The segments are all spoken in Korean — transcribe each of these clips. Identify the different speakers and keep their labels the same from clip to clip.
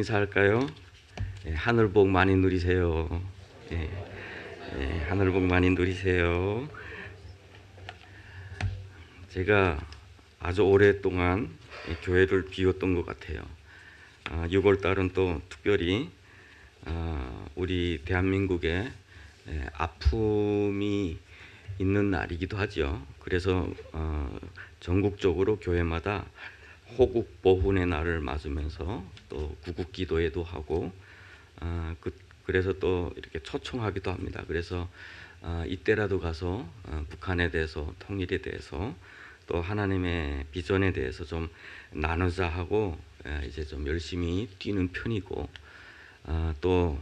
Speaker 1: 인사할까요? 네, 하늘 복 많이 누리세요. 네, 네, 하늘 복 많이 누리세요. 제가 아주 오랫동안 교회를 비웠던 것 같아요. 6월 달은 또 특별히 우리 대한민국에 아픔이 있는 날이기도 하죠. 그래서 전국적으로 교회마다 호국 보훈의 날을 맞으면서 또 구국 기도회도 하고 그래서 또 이렇게 초청하기도 합니다. 그래서 이때라도 가서 북한에 대해서, 통일에 대해서, 또 하나님의 비전에 대해서 좀 나누자 하고 이제 좀 열심히 뛰는 편이고, 또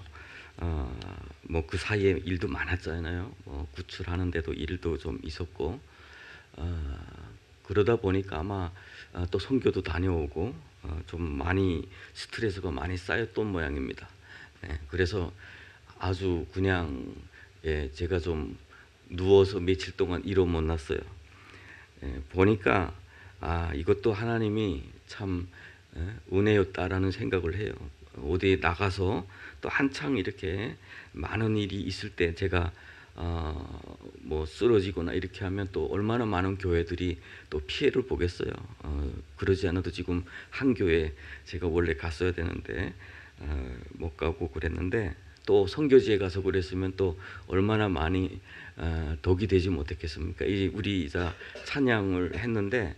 Speaker 1: 뭐 그 사이에 일도 많았잖아요. 뭐 구출하는데도 일도 좀 있었고, 그러다 보니까 아마 또 선교도 다녀오고 좀 많이 스트레스가 많이 쌓였던 모양입니다. 그래서 아주 그냥 제가 좀 누워서 며칠 동안 일을 못 났어요. 보니까 이것도 하나님이 참 은혜였다라는 생각을 해요. 어디에 나가서 또 한창 이렇게 많은 일이 있을 때 제가 뭐 쓰러지거나 이렇게 하면 또 얼마나 많은 교회들이 또 피해를 보겠어요. 그러지 않아도 지금 한 교회 제가 원래 갔어야 되는데 못 가고 그랬는데, 또 선교지에 가서 그랬으면 또 얼마나 많이 덕이 되지 못했겠습니까? 우리 이제 찬양을 했는데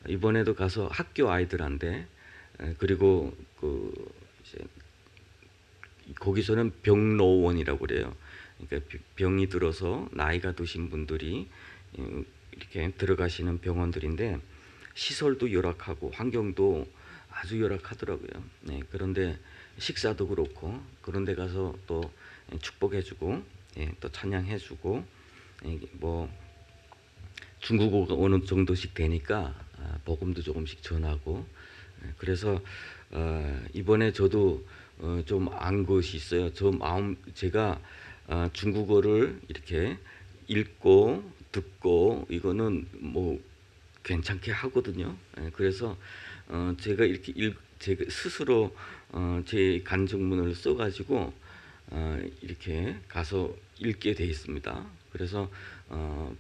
Speaker 1: 이번에도 가서 학교 아이들한테, 그리고 이제 거기서는 병로원이라고 그래요. 그러니까 병이 들어서 나이가 드신 분들이 이렇게 들어가시는 병원들인데 시설도 열악하고 환경도 아주 열악하더라고요. 그런데 식사도 그렇고, 그런데 가서 또 축복해주고 또 찬양해주고, 뭐 중국어가 어느 정도씩 되니까 복음도 조금씩 전하고, 그래서 이번에 저도 좀 안 것이 있어요. 제가 중국어를 이렇게 읽고 듣고 이거는 뭐 괜찮게 하거든요. 그래서 제가 이렇게 제가 스스로 제 간증문을 써가지고 이렇게 가서 읽게 돼 있습니다. 그래서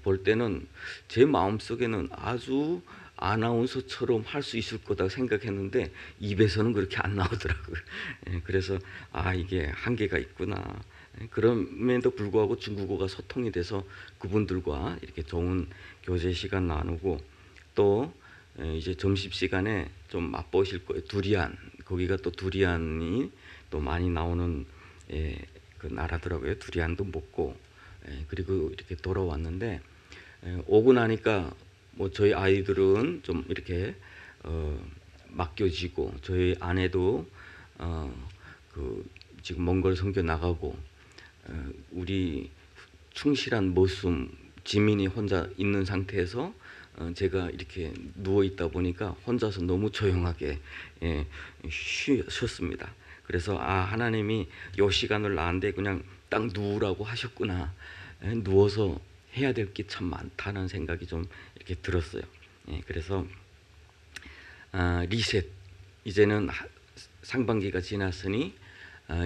Speaker 1: 볼 때는 제 마음속에는 아주 아나운서처럼 할 수 있을 거다 생각했는데 입에서는 그렇게 안 나오더라고요. 그래서 이게 한계가 있구나. 그럼에도 불구하고 중국어가 소통이 돼서 그분들과 이렇게 좋은 교제 시간 나누고 또 이제 점심 시간에 좀 맛보실 거예요. 두리안, 거기가 또 두리안이 또 많이 나오는 그 나라더라고요. 두리안도 먹고 그리고 이렇게 돌아왔는데 오고 나니까 뭐 저희 아이들은 좀 이렇게 맡겨지고 저희 아내도 그 지금 몽골 선교 나가고 우리 충실한 모습 지민이 혼자 있는 상태에서 제가 이렇게 누워 있다 보니까 혼자서 너무 조용하게 쉬었습니다. 그래서 하나님이 요 시간을 나한테 그냥 딱 누우라고 하셨구나. 누워서 해야 될 게 참 많다는 생각이 좀 이렇게 들었어요. 그래서 리셋, 이제는 상반기가 지났으니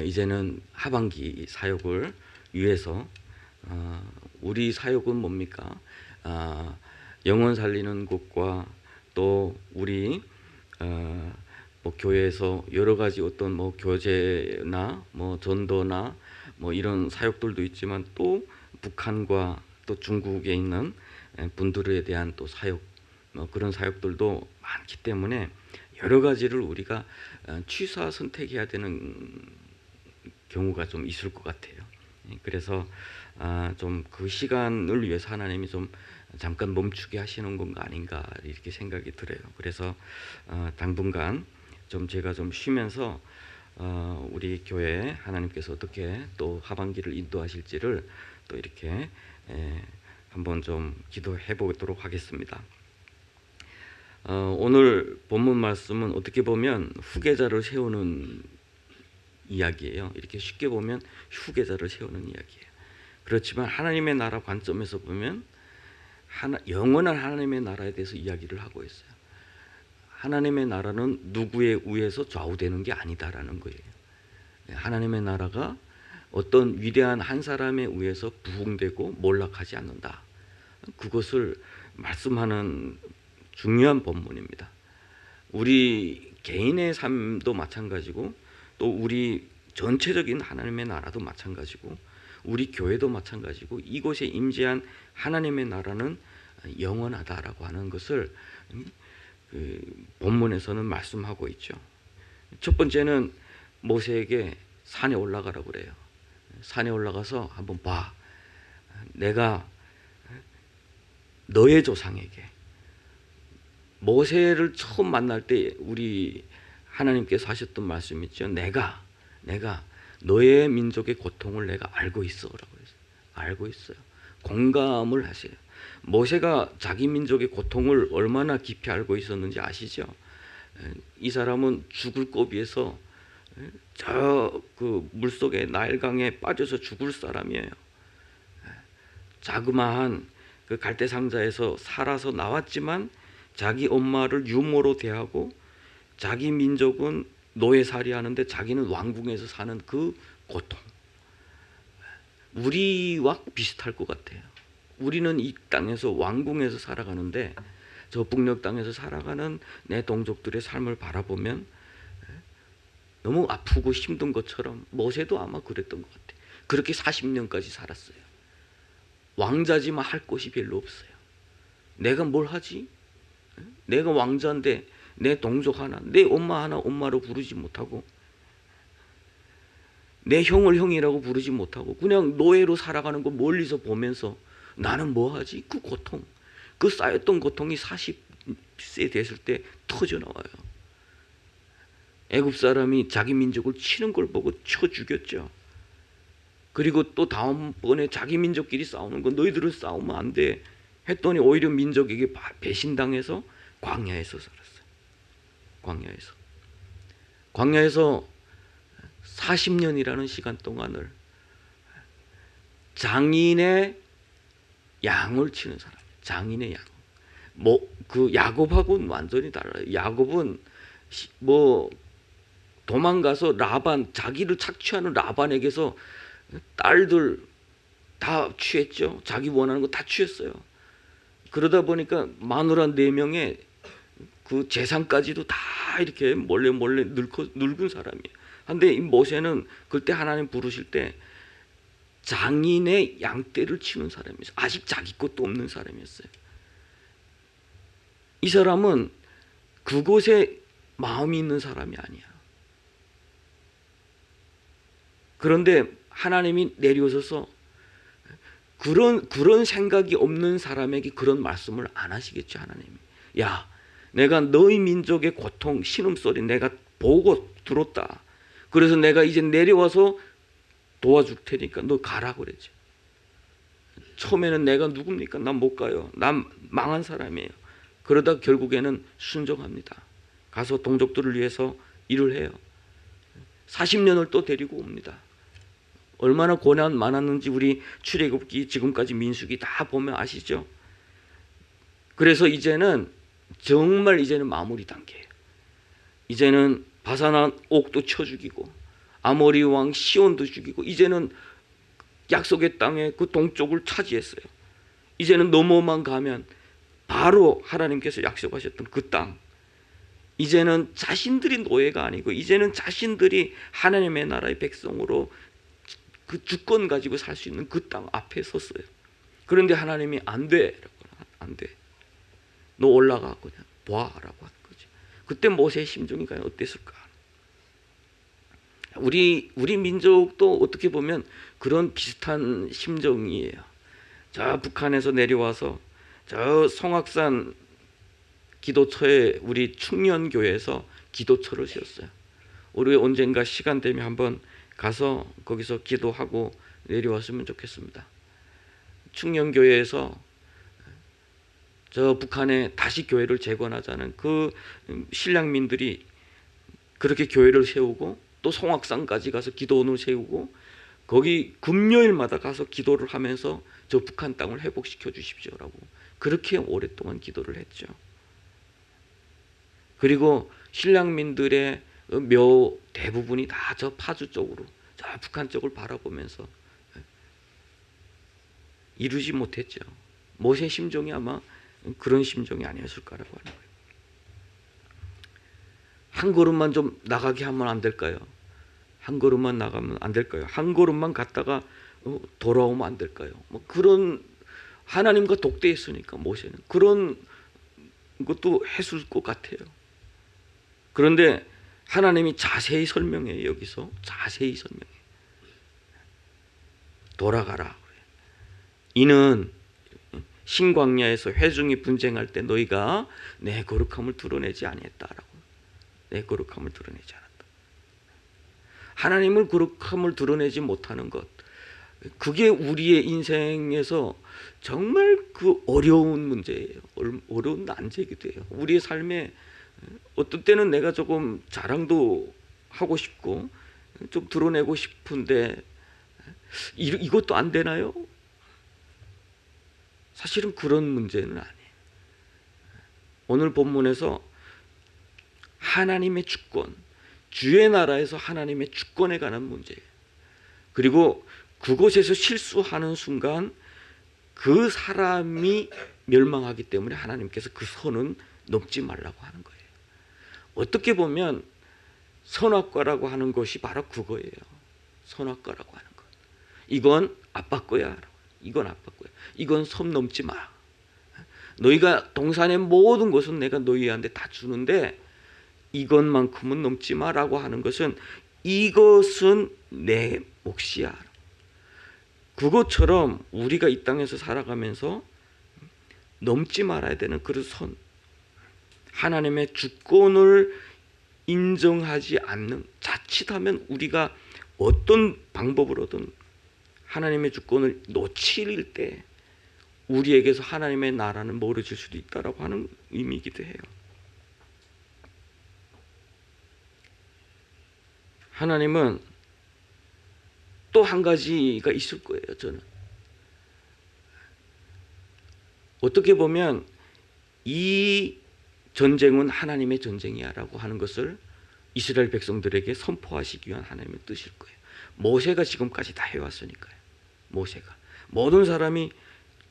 Speaker 1: 이제는 하반기 사역을 위해서 우리 사역은 뭡니까? 영혼 살리는 곳과 또 우리 뭐 교회에서 여러 가지 어떤 뭐 교제나 뭐 전도나 뭐 이런 사역들도 있지만 또 북한과 또 중국에 있는 분들에 대한 또 사역, 그런 사역들도 많기 때문에 여러 가지를 우리가 취사 선택해야 되는 경우가 좀 있을 것 같아요. 그래서 좀 그 시간을 위해서 하나님이 좀 잠깐 멈추게 하시는 건가 아닌가 이렇게 생각이 들어요. 그래서 당분간 좀 제가 좀 쉬면서 우리 교회 하나님께서 어떻게 또 하반기를 인도하실지를 또 이렇게 한번 좀 기도해 보도록 하겠습니다. 오늘 본문 말씀은 어떻게 보면 후계자를 세우는 이야기예요. 이렇게 쉽게 보면 후계자를 세우는 이야기예요. 그렇지만 하나님의 나라 관점에서 보면 영원한 하나님의 나라에 대해서 이야기를 하고 있어요. 하나님의 나라는 누구에 의해서 좌우되는 게 아니다라는 거예요. 하나님의 나라가 어떤 위대한 한 사람에 의해서 부흥되고 몰락하지 않는다. 그것을 말씀하는 중요한 본문입니다. 우리 개인의 삶도 마찬가지고 또 우리 전체적인 하나님의 나라도 마찬가지고 우리 교회도 마찬가지고 이곳에 임재한 하나님의 나라는 영원하다라고 하는 것을 그 본문에서는 말씀하고 있죠. 첫 번째는 모세에게 산에 올라가라고 그래요. 산에 올라가서 한번 봐. 내가 너의 조상에게, 모세를 처음 만날 때 우리 하나님께서 하셨던 말씀 있죠. 내가 너의 민족의 고통을 내가 알고 있어라고 했어요. 알고 있어요. 공감을 하세요. 모세가 자기 민족의 고통을 얼마나 깊이 알고 있었는지 아시죠? 이 사람은 죽을 고비에서 저 그 물속에 나일강에 빠져서 죽을 사람이에요. 자그마한 그 갈대 상자에서 살아서 나왔지만 자기 엄마를 유모로 대하고 자기 민족은 노예살이 하는데 자기는 왕궁에서 사는 그 고통, 우리와 비슷할 것 같아요. 우리는 이 땅에서 왕궁에서 살아가는데 저 북녘 땅에서 살아가는 내 동족들의 삶을 바라보면 너무 아프고 힘든 것처럼 모세도 아마 그랬던 것 같아요. 그렇게 40년까지 살았어요. 왕자지만 할 것이 별로 없어요. 내가 뭘 하지? 내가 왕자인데 내 동족 하나, 내 엄마 하나 엄마로 부르지 못하고 내 형을 형이라고 부르지 못하고 그냥 노예로 살아가는 거 멀리서 보면서 나는 뭐 하지? 그 고통, 그 쌓였던 고통이 40세 됐을 때 터져 나와요. 애굽 사람이 자기 민족을 치는 걸 보고 쳐 죽였죠. 그리고 또 다음번에 자기 민족끼리 싸우는 거 너희들은 싸우면 안 돼 했더니 오히려 민족에게 배신당해서 광야에서 살았어요. 광야에서 40년이라는 시간 동안을 장인의 양을 치는 사람. 장인의 양. 그 야곱하고는 완전히 달라요. 야곱은 뭐 도망가서 라반, 자기를 착취하는 라반에게서 딸들 다 취했죠. 자기 원하는 거 다 취했어요. 그러다 보니까 마누라 4명의 그 재산까지도 다 이렇게 몰래 늙은 사람이에요. 근데 이 모세는 그때 하나님 부르실 때 장인의 양떼를 치는 사람이었어요. 아직 자기 것도 없는 사람이었어요. 이 사람은 그곳에 마음이 있는 사람이 아니야. 그런데 하나님이 내려오셔서 그런 생각이 없는 사람에게 그런 말씀을 안 하시겠죠. 하나님이. 야, 내가 너희 민족의 고통, 신음소리 내가 보고 들었다. 그래서 내가 이제 내려와서 도와줄 테니까 너 가라고 그랬죠. 처음에는 내가 누굽니까? 난 못 가요. 난 망한 사람이에요. 그러다 결국에는 순종합니다. 가서 동족들을 위해서 일을 해요. 40년을 또 데리고 옵니다. 얼마나 고난 많았는지 우리 출애굽기 지금까지 민수기 다 보면 아시죠? 그래서 이제는 정말 이제는 마무리 단계예요. 이제는 바산한 옥도 쳐 죽이고 아모리 왕 시온도 죽이고 이제는 약속의 땅의 그 동쪽을 차지했어요. 이제는 넘어만 가면 바로 하나님께서 약속하셨던 그 땅. 이제는 자신들이 노예가 아니고 이제는 자신들이 하나님의 나라의 백성으로 그 주권 가지고 살 수 있는 그 땅 앞에 섰어요. 그런데 하나님이 안 돼. 안 돼. 너 올라가 그냥 봐라고 한 거죠. 그때 모세의 심정이 과연 어땠을까? 우리 민족도 어떻게 보면 그런 비슷한 심정이에요. 저 북한에서 내려와서 저 성악산 기도처에 우리 충년교회에서 기도처를 세웠어요. 우리 언젠가 시간 되면 한번 가서 거기서 기도하고 내려왔으면 좋겠습니다. 충년교회에서 저 북한에 다시 교회를 재건하자는 그 신량민들이 그렇게 교회를 세우고 또 송악산까지 가서 기도원을 세우고 거기 금요일마다 가서 기도를 하면서 저 북한 땅을 회복시켜 주십시오라고 그렇게 오랫동안 기도를 했죠. 그리고 신량민들의 묘 대부분이 다 저 파주 쪽으로 저 북한 쪽을 바라보면서 이루지 못했죠. 모세 심정이 아마 그런 심정이 아니었을까라고 하는 거예요. 한 걸음만 좀 나가게 하면 안 될까요? 한 걸음만 나가면 안 될까요? 한 걸음만 갔다가 돌아오면 안 될까요? 뭐 그런 하나님과 독대했으니까 모세는 그런 것도 했을 것 같아요. 그런데 하나님이 자세히 설명해요. 여기서 자세히 설명해요. 돌아가라. 이는 신광야에서 회중이 분쟁할 때 너희가 내 거룩함을 드러내지 아니했다라고. 내 거룩함을 드러내지 않았다. 하나님을 거룩함을 드러내지 못하는 것, 그게 우리의 인생에서 정말 그 어려운 문제예요. 어려운 난제이기도 해요. 우리의 삶에 어떤 때는 내가 조금 자랑도 하고 싶고 좀 드러내고 싶은데 이것도 안 되나요? 사실은 그런 문제는 아니에요. 오늘 본문에서 하나님의 주권, 주의 나라에서 하나님의 주권에 관한 문제예요. 그리고 그곳에서 실수하는 순간 그 사람이 멸망하기 때문에 하나님께서 그 선은 넘지 말라고 하는 거예요. 어떻게 보면 선악과라고 하는 것이 바로 그거예요. 선악과라고 하는 것. 이건 아빠 거야. 이건 아빠 거야. 이건 선 넘지 마. 너희가 동산의 모든 것은 내가 너희한테 다 주는데 이것만큼은 넘지 마라고 하는 것은 이것은 내 몫이야. 그것처럼 우리가 이 땅에서 살아가면서 넘지 말아야 되는 그런 선, 하나님의 주권을 인정하지 않는, 자칫하면 우리가 어떤 방법으로든 하나님의 주권을 놓칠 때 우리에게서 하나님의 나라는 멀어질 수도 있다라고 하는 의미이기도 해요. 하나님은 또 한 가지가 있을 거예요. 저는 어떻게 보면 이 전쟁은 하나님의 전쟁이야 라고 하는 것을 이스라엘 백성들에게 선포하시기 위한 하나님의 뜻일 거예요. 모세가 지금까지 다 해왔으니까요. 모세가 모든 사람이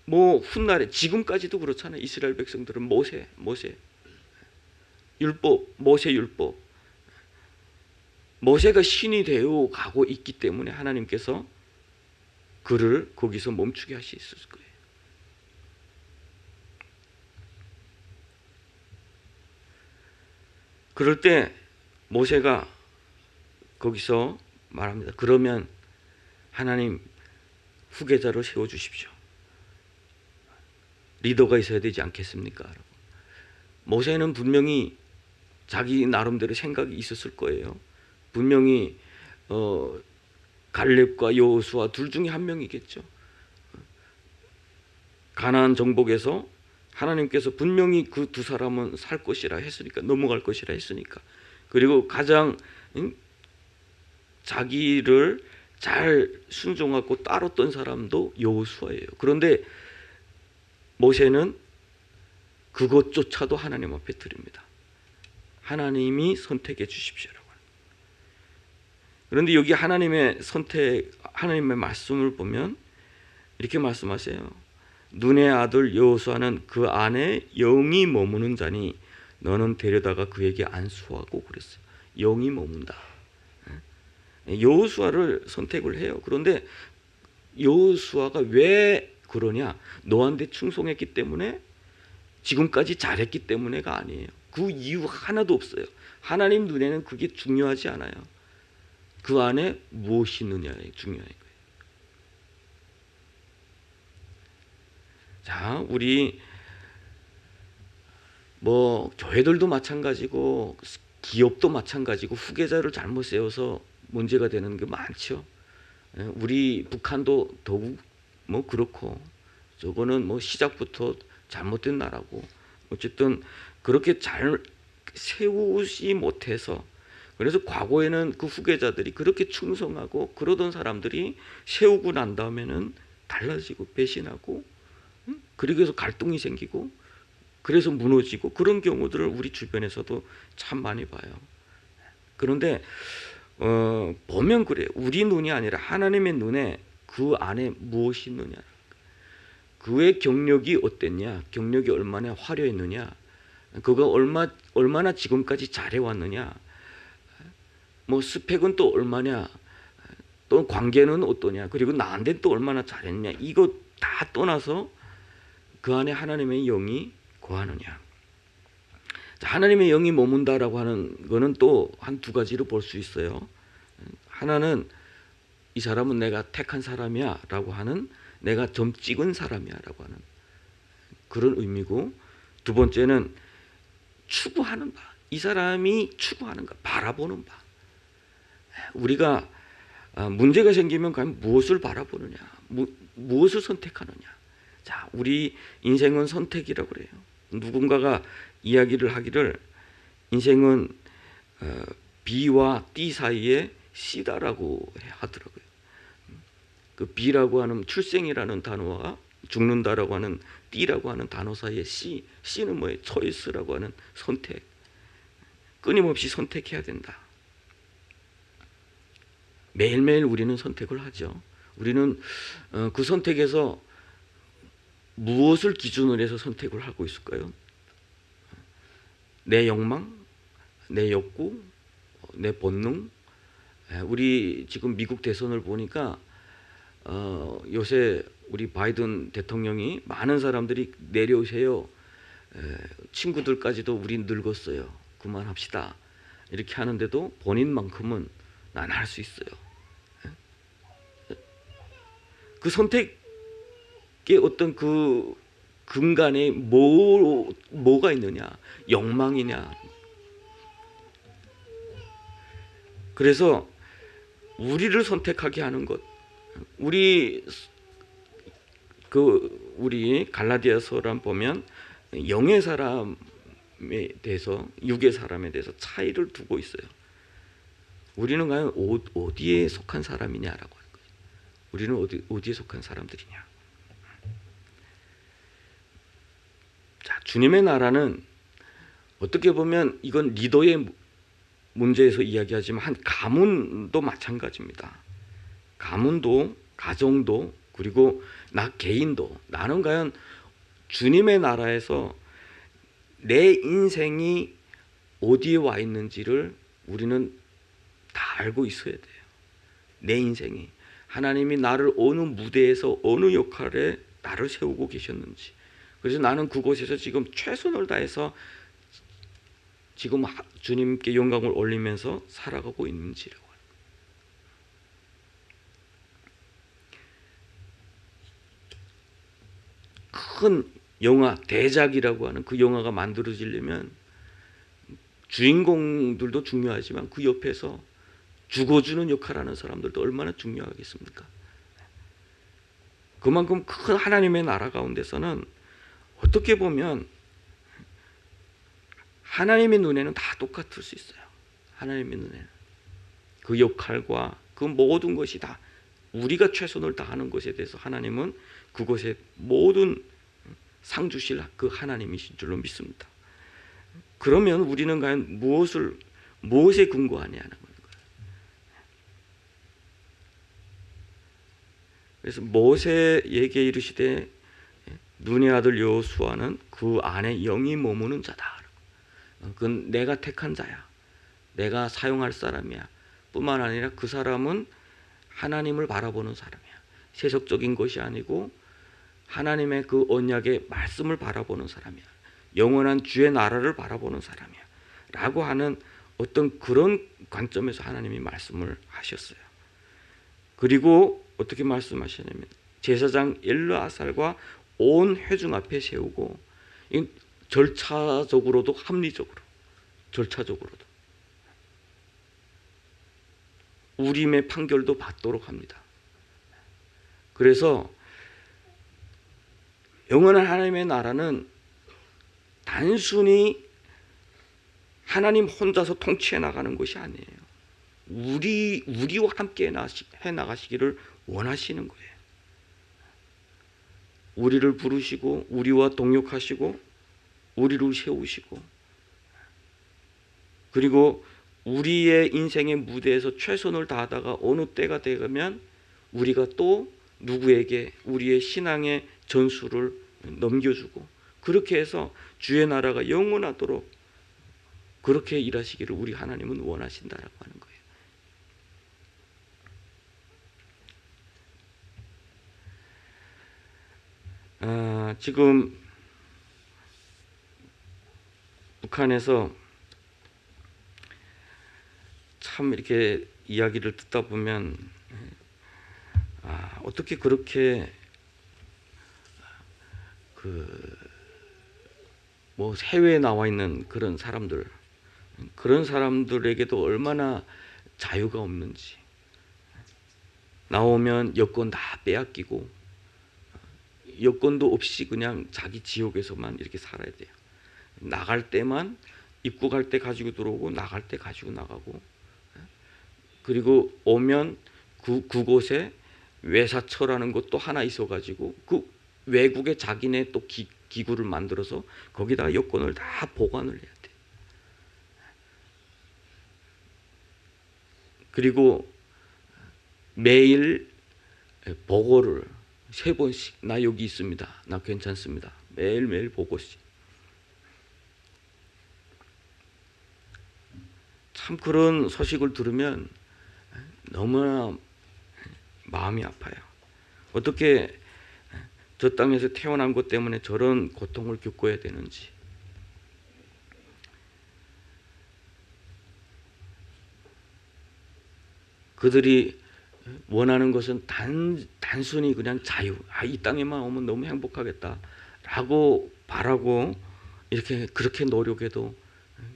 Speaker 1: 뭐 훗날에 지금까지도 그렇잖아요. 이스라엘 백성들은 모세 율법, 모세 율법, 모세가 신이 되어 가고 있기 때문에 하나님께서 그를 거기서 멈추게 하셨을 거예요. 그럴 때 모세가 거기서 말합니다. 그러면 하나님 후계자로 세워주십시오. 리더가 있어야 되지 않겠습니까? 모세는 분명히 자기 나름대로 생각이 있었을 거예요. 분명히 갈렙과 여호수아 둘 중에 한 명이겠죠. 가나안 정복에서 하나님께서 분명히 그 두 사람은 살 것이라 했으니까, 넘어갈 것이라 했으니까. 그리고 가장 자기를 잘 순종하고 따랐던 사람도 여호수아예요. 그런데 모세는 그것조차도 하나님 앞에 드립니다. 하나님이 선택해 주십시오라고. 그런데 여기 하나님의 선택, 하나님의 말씀을 보면 이렇게 말씀하세요. 눈의 아들 여호수아는 그 안에 영이 머무는 자니 너는 데려다가 그에게 안수하고 그랬어요. 영이 머문다. 여호수아를 선택을 해요. 그런데 여호수아가 왜 그러냐? 너한테 충성했기 때문에, 지금까지 잘했기 때문에가 아니에요. 그 이유 하나도 없어요. 하나님 눈에는 그게 중요하지 않아요. 그 안에 무엇이 있느냐에 중요한 거예요. 자, 우리 뭐 교회들도 마찬가지고 기업도 마찬가지고 후계자를 잘못 세워서 문제가 되는 게 많죠. 우리 북한도 더욱 뭐 그렇고, 저거는 뭐 시작부터 잘못된 나라고, 어쨌든 그렇게 잘 세우지 못해서, 그래서 과거에는 그 후계자들이 그렇게 충성하고 그러던 사람들이 세우고 난 다음에는 달라지고 배신하고, 그래서 갈등이 생기고 그래서 무너지고, 그런 경우들을 우리 주변에서도 참 많이 봐요. 그런데 보면 그래요. 우리 눈이 아니라 하나님의 눈에 그 안에 무엇이 있느냐, 그의 경력이 어땠냐, 경력이 얼마나 화려했느냐, 그가 얼마나 지금까지 잘해왔느냐, 뭐 스펙은 또 얼마냐, 또 관계는 어떠냐, 그리고 나한테 또 얼마나 잘했냐, 이거 다 떠나서 그 안에 하나님의 영이 거하느냐. 하나님의 영이 머문다라고 하는 거는 또 한 두 가지로 볼 수 있어요. 하나는 이 사람은 내가 택한 사람이야 라고 하는, 내가 점 찍은 사람이야 라고 하는 그런 의미고, 두 번째는 추구하는 바, 이 사람이 추구하는 바, 바라보는 바. 우리가 문제가 생기면 과연 무엇을 바라보느냐, 무엇을 선택하느냐. 자, 우리 인생은 선택이라고 그래요. 누군가가 이야기를 하기를 인생은 B와 D 사이에 C다라고 하더라고요. 그 B라고 하는 출생이라는 단어와 죽는다라고 하는 D라고 하는 단어 사이에 C는 뭐예요? 초이스라고 하는 선택. 끊임없이 선택해야 된다. 매일매일 우리는 선택을 하죠. 우리는 그 선택에서 무엇을 기준으로 해서 선택을 하고 있을까요? 내 욕망, 내 욕구, 내 본능. 우리 지금 미국 대선을 보니까 요새 우리 바이든 대통령이 많은 사람들이 내려오세요, 친구들까지도 우린 늙었어요, 그만합시다, 이렇게 하는데도 본인만큼은 난 할 수 있어요. 그 선택의 어떤 그 근간에 뭐가 있느냐, 욕망이냐. 그래서 우리를 선택하게 하는 것, 우리 갈라디아서를 보면 영의 사람에 대해서 육의 사람에 대해서 차이를 두고 있어요. 우리는 과연 어디에 속한 사람이냐라고 하는 거예요. 우리는 어디에 속한 사람들이냐. 자, 주님의 나라는 어떻게 보면 이건 리더의 문제에서 이야기하지만 한 가문도 마찬가지입니다. 가문도, 가정도, 그리고 나 개인도, 나는 과연 주님의 나라에서 내 인생이 어디에 와 있는지를 우리는 다 알고 있어야 돼요. 내 인생이 하나님이 나를 어느 무대에서 어느 역할에 나를 세우고 계셨는지, 그래서 나는 그곳에서 지금 최선을 다해서 지금 주님께 영광을 올리면서 살아가고 있는지라고. 큰 영화, 대작이라고 하는 그 영화가 만들어지려면 주인공들도 중요하지만 그 옆에서 죽어주는 역할하는 사람들도 얼마나 중요하겠습니까? 그만큼 큰 하나님의 나라 가운데서는 어떻게 보면 하나님의 눈에는 다 똑같을 수 있어요. 하나님의 눈에는 그 역할과 그 모든 것이 다 우리가 최선을 다하는 것에 대해서 하나님은 그것에 모든 상 주실 그 하나님이신 줄로 믿습니다. 그러면 우리는 과연 무엇에 근거하냐는 거예요. 그래서 모세에게 이르시되 눈의 아들 여호수아는 그 안에 영이 머무는 자다. 그건 내가 택한 자야. 내가 사용할 사람이야. 뿐만 아니라 그 사람은 하나님을 바라보는 사람이야. 세속적인 것이 아니고 하나님의 그 언약의 말씀을 바라보는 사람이야. 영원한 주의 나라를 바라보는 사람이야. 라고 하는 어떤 그런 관점에서 하나님이 말씀을 하셨어요. 그리고 어떻게 말씀하시냐면 제사장 엘르아살과 온 회중 앞에 세우고, 절차적으로도 합리적으로, 절차적으로도 우림의 판결도 받도록 합니다. 그래서 영원한 하나님의 나라는 단순히 하나님 혼자서 통치해 나가는 것이 아니에요. 우리와 함께 해 나가시기를 원하시는 거예요. 우리를 부르시고 우리와 동역하시고 우리를 세우시고, 그리고 우리의 인생의 무대에서 최선을 다하다가 어느 때가 되면 우리가 또 누구에게 우리의 신앙의 전수를 넘겨주고, 그렇게 해서 주의 나라가 영원하도록 그렇게 일하시기를 우리 하나님은 원하신다라고 하는 거예요. 지금 북한에서 참 이렇게 이야기를 듣다 보면 어떻게 그렇게 뭐 해외에 나와 있는 그런 사람들에게도 얼마나 자유가 없는지, 나오면 여권 다 빼앗기고 여권도 없이 그냥 자기 지역에서만 이렇게 살아야 돼요. 나갈 때만 입국할 때 가지고 들어오고 나갈 때 가지고 나가고, 그리고 오면 그곳에 외사처라는 것도 하나 있어가지고 그 외국에 자기네 또 기구를 만들어서 거기다 여권을 다 보관을 해야 돼. 그리고 매일 보고를 3번씩, 나 여기 있습니다, 나 괜찮습니다, 매일매일 보고씩. 참 그런 소식을 들으면 너무나 마음이 아파요. 어떻게 저 땅에서 태어난 것 때문에 저런 고통을 겪어야 되는지. 그들이 원하는 것은 단순히 그냥 자유, 이 땅에만 오면 너무 행복하겠다라고 바라고 이렇게 그렇게 노력해도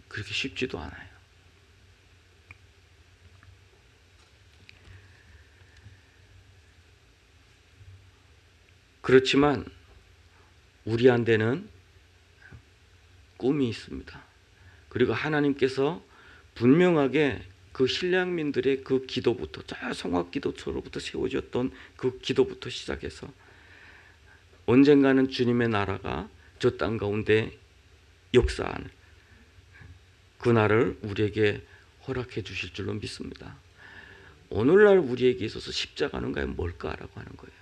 Speaker 1: 그렇게 쉽지도 않아요. 그렇지만 우리한테는 꿈이 있습니다. 그리고 하나님께서 분명하게 그 신량민들의 그 기도부터, 저 성악기도처로부터 세워졌던 그 기도부터 시작해서 언젠가는 주님의 나라가 저 땅 가운데 역사하는 그날을 우리에게 허락해 주실 줄로 믿습니다. 오늘날 우리에게 있어서 십자가는 과연 뭘까라고 하는 거예요.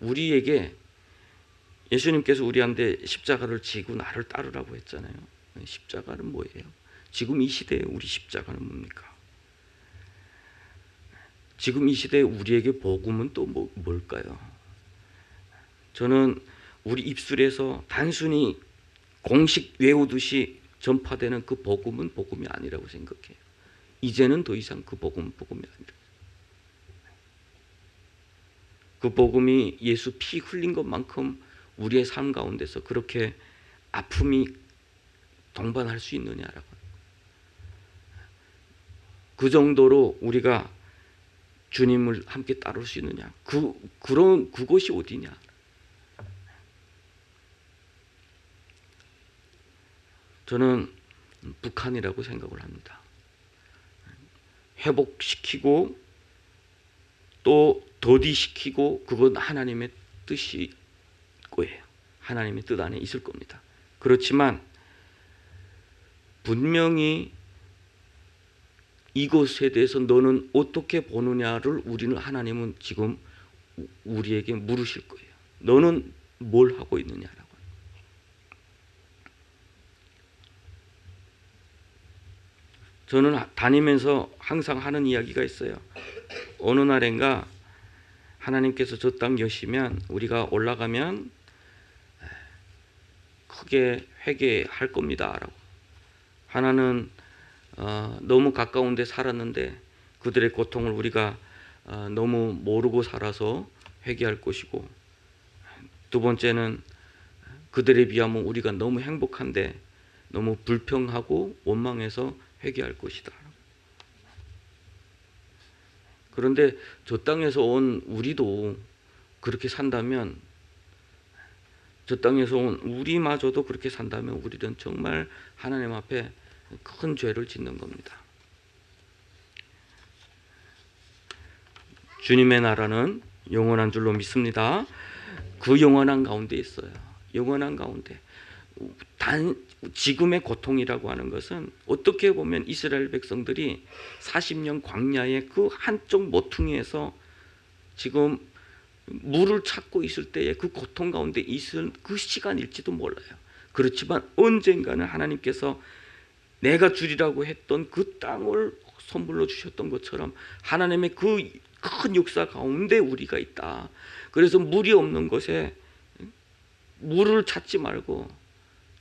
Speaker 1: 우리에게 예수님께서 우리한테 십자가를 지고 나를 따르라고 했잖아요. 십자가는 뭐예요? 지금 이 시대에 우리 십자가는 뭡니까? 지금 이 시대에 우리에게 복음은 또 뭘까요? 저는 우리 입술에서 단순히 공식 외우듯이 전파되는 그 복음은 복음이 아니라고 생각해요. 이제는 더 이상 그 복음은 복음이 아니라. 그 복음이 예수 피 흘린 것만큼 우리의 삶 가운데서 그렇게 아픔이 동반할 수 있느냐라고. 그 정도로 우리가 주님을 함께 따를 수 있느냐. 그것이 어디냐. 저는 북한이라고 생각을 합니다. 회복시키고 또 더디시키고 그건 하나님의 뜻이 거예요. 하나님의 뜻 안에 있을 겁니다. 그렇지만 분명히 이것에 대해서 너는 어떻게 보느냐를 하나님은 지금 우리에게 물으실 거예요. 너는 뭘 하고 있느냐라고. 저는 다니면서 항상 하는 이야기가 있어요. 어느 날인가 하나님께서 저 땅 여시면 우리가 올라가면 크게 회개할 겁니다라고. 하나는 너무 가까운 데 살았는데 그들의 고통을 우리가 너무 모르고 살아서 회개할 것이고, 두 번째는 그들에 비하면 우리가 너무 행복한데 너무 불평하고 원망해서 회개할 것이다. 그런데 저 땅에서 온 우리도 그렇게 산다면, 저 땅에서 온 우리마저도 그렇게 산다면 우리는 정말 하나님 앞에 큰 죄를 짓는 겁니다. 주님의 나라는 영원한 줄로 믿습니다. 그 영원한 가운데 있어요. 영원한 가운데. 지금의 고통이라고 하는 것은 어떻게 보면 이스라엘 백성들이 40년 광야의 그 한쪽 모퉁이에서 지금 물을 찾고 있을 때에 그 고통 가운데 있을 그 시간일지도 몰라요. 그렇지만 언젠가는 하나님께서 내가 주리라고 했던 그 땅을 선물로 주셨던 것처럼 하나님의 그 큰 역사 가운데 우리가 있다. 그래서 물이 없는 곳에 물을 찾지 말고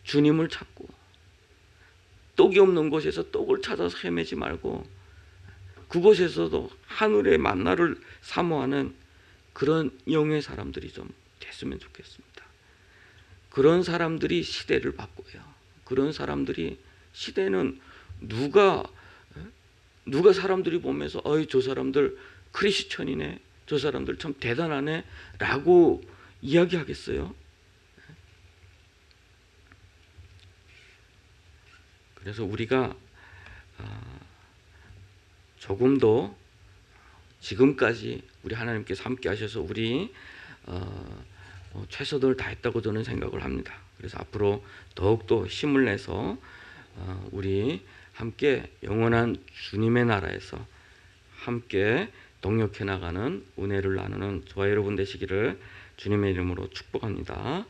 Speaker 1: 주님을 찾고, 떡이 없는 곳에서 떡을 찾아서 헤매지 말고 그곳에서도 하늘의 만나를 사모하는 그런 영의 사람들이 좀 됐으면 좋겠습니다. 그런 사람들이 시대를 바꿔요. 그런 사람들이, 시대는 누가 사람들이 보면서 저 사람들 크리스천이네, 저 사람들 참 대단하네 라고 이야기하겠어요? 그래서 우리가 조금 더 지금까지 우리 하나님께서 함께 하셔서 우리 최선을 다했다고 저는 생각을 합니다. 그래서 앞으로 더욱더 힘을 내서 우리 함께 영원한 주님의 나라에서 함께 동역해 나가는 은혜를 나누는 저와 여러분 되시기를 주님의 이름으로 축복합니다.